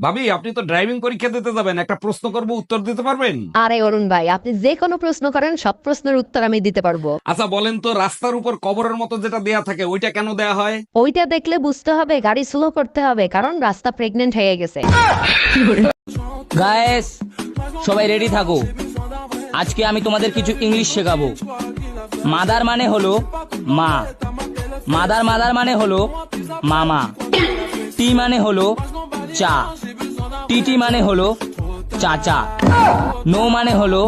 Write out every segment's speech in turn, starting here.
ভাবি, আপনি তো ড্রাইভিং পরীক্ষা দিতে যাবেন, একটা প্রশ্ন করব, উত্তর দিতে পারবেন? আরে অরুণ ভাই, আপনি যে কোনো প্রশ্ন করেন, সব প্রশ্নের উত্তর আমি দিতে পারবো। আচ্ছা বলেন তো, রাস্তার উপর কবরের মতো যেটা দেয়া থাকে ওইটা কেন দেয়া হয়? ওইটা দেখলে বুঝতে হবে গাড়ি স্লো করতে হবে, কারণ রাস্তা প্রেগনেন্ট হয়ে গেছে। গায়েস, সবাই রেডি থাকো। আজকে আমি তোমাদের কিছু ইংলিশ শেখাবো। মাদার মানে হলো মা, মাদার মাদার মানে হলো মামা, টি মানে হলো চা, টিটি মানে হলো চাচা, নো মানে হলো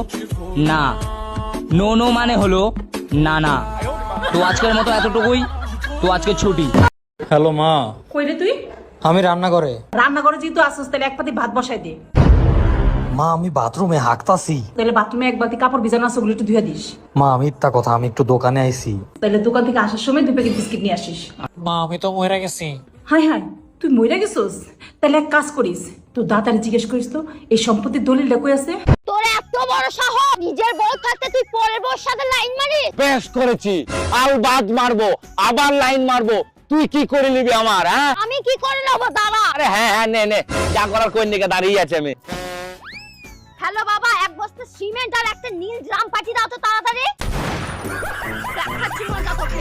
না, নো নো মানে হলো নানা। তো আজকের মতো এতটুকুই, তো আজকে ছুটি। হ্যালো মা, কই রে তুই? আমি রান্না করে। রান্না করে যেহেতু আসছিস তাহলে এক পাতি ভাত বসাই দে। মা আমি বাথরুমে হাঁকতাছি। তাহলে বাথরুমে এক বালতি কাপড় ভিজানো আছে, ওগুলো একটু ধুয়ে দিস। মা মিথ্যা কথা, আমি একটু দোকানে আইছি। তাহলে দোকান থেকে আসার সময় 2 প্যাকেট বিস্কিট নিয়ে আসিস। মা আমি তো মরে গেছি। হাই হাই, তুই মইরা গেছিস? তাহলে এক কাজ করিস, তোর দাদারে জিজ্ঞেস করিস তো এই সম্পত্তির দলিলটা কই আছে। তোর এত বড় সাহস, নিজের বউ থাকতে তুই পরের বউর সাথে লাইন মারিস? বেশ করেছি, আল বাদ মারবো, আবার লাইন মারবো। তুই কি করে নিবি আমার? হ্যাঁ আমি কি করে নেবো দাঁড়া। আরে হ্যাঁ হ্যাঁ, নে নে, যা করার কোন দিকে দাঁড়িয়ে আছে আমি। হ্যালো বাবা, এক বস্তা সিমেন্ট আর একটা নীল ড্রাম পাঠিয়ে দাও তো তাড়াতাড়ি। দেখাচ্ছি মজা তোকে।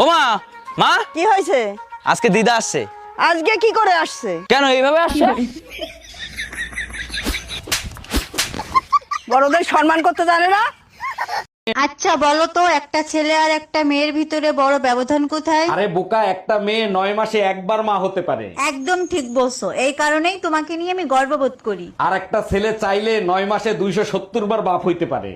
ও মা, মা কি হয়েছে? আজকে দিদা আসছে। আজকে কি করে আসছে? কেন এইভাবে আসছে? বড়দের সম্মান করতে জানে না? আচ্ছা বলো তো, একটা ছেলে আর একটা মেয়ের ভিতরে বড় ব্যবধান কোথায়? আরে বোকা, একটা মেয়ে 9 মাসে একবার মা হতে পারে। একদম ঠিক বলছো, এই কারণেই তোমাকে নিয়ে আমি গর্ববোধ করি। আর একটা ছেলে চাইলে 9 মাসে 270 বার বাপ হইতে পারে।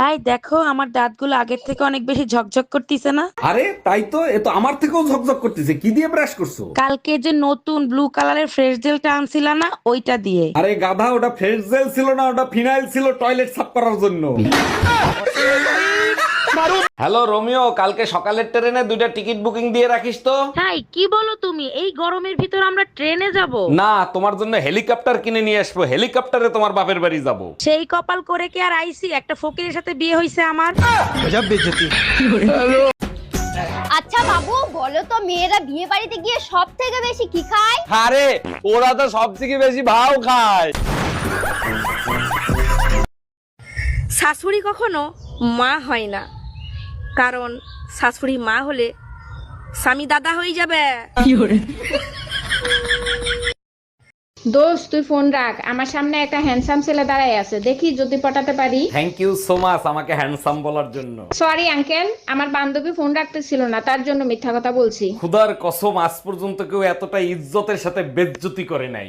তাই দেখো, আমার দাঁতগুলো আগের থেকে অনেক বেশি ঝকঝক করতেছে না? আরে তাই তো, এ তো আমার থেকেও ঝকঝক করতেছে। কি দিয়ে ব্রাশ করছো? কালকে যে নতুন ব্লু কালারের ফ্রেশ জেলটা আনছিলা না, ওইটা দিয়ে। আরে গাধা, ওটা ফ্রেশ জেল ছিল না, ওটা ফিনাইল ছিল টয়লেট সাফ করার জন্য। হ্যালো রোমিও, কালকে সকালের ট্রেনে 2টা টিকিট বুকিং দিয়ে রাখিস তো। তাই কি বলো তুমি? এই গরমের ভিতর আমরা ট্রেনে যাব? না, তোমার জন্য হেলিকপ্টার কিনে নিয়ে আসবো, হেলিকপ্টারে তোমার বাপের বাড়ি যাব। সেই কপাল করে কি আর আইছি? একটা ফকিরের সাথে বিয়ে হইছে আমার। আচ্ছা বাবু, বলো তো মেয়েরা বিয়ে বাড়িতে গিয়ে সব থেকে বেশি কি খায়? আরে ওরা তো সব থেকে বেশি ভাও খায়। শাশুড়ি কখনো মা হয় না, কারণ শাশুড়ি মা হলে স্বামী দাদা হয়ে যাবে। দোস্ত তুই ফোন রাখ, আমার সামনে একটা হ্যান্ডসাম ছেলে দাঁড়ায় আছে, দেখি যদি পটাতে পারি। থ্যাংক ইউ সো মাচ আমাকে হ্যান্ডসাম বলার জন্য। সরি আঙ্কেল, আমার বান্ধবী ফোন রাখতেছিল না, তার জন্য মিথ্যা কথা বলছি। খুদার কসম, আজ পর্যন্ত কেউ এতটা ইজ্জতের সাথে বেজ্জতি করে নাই।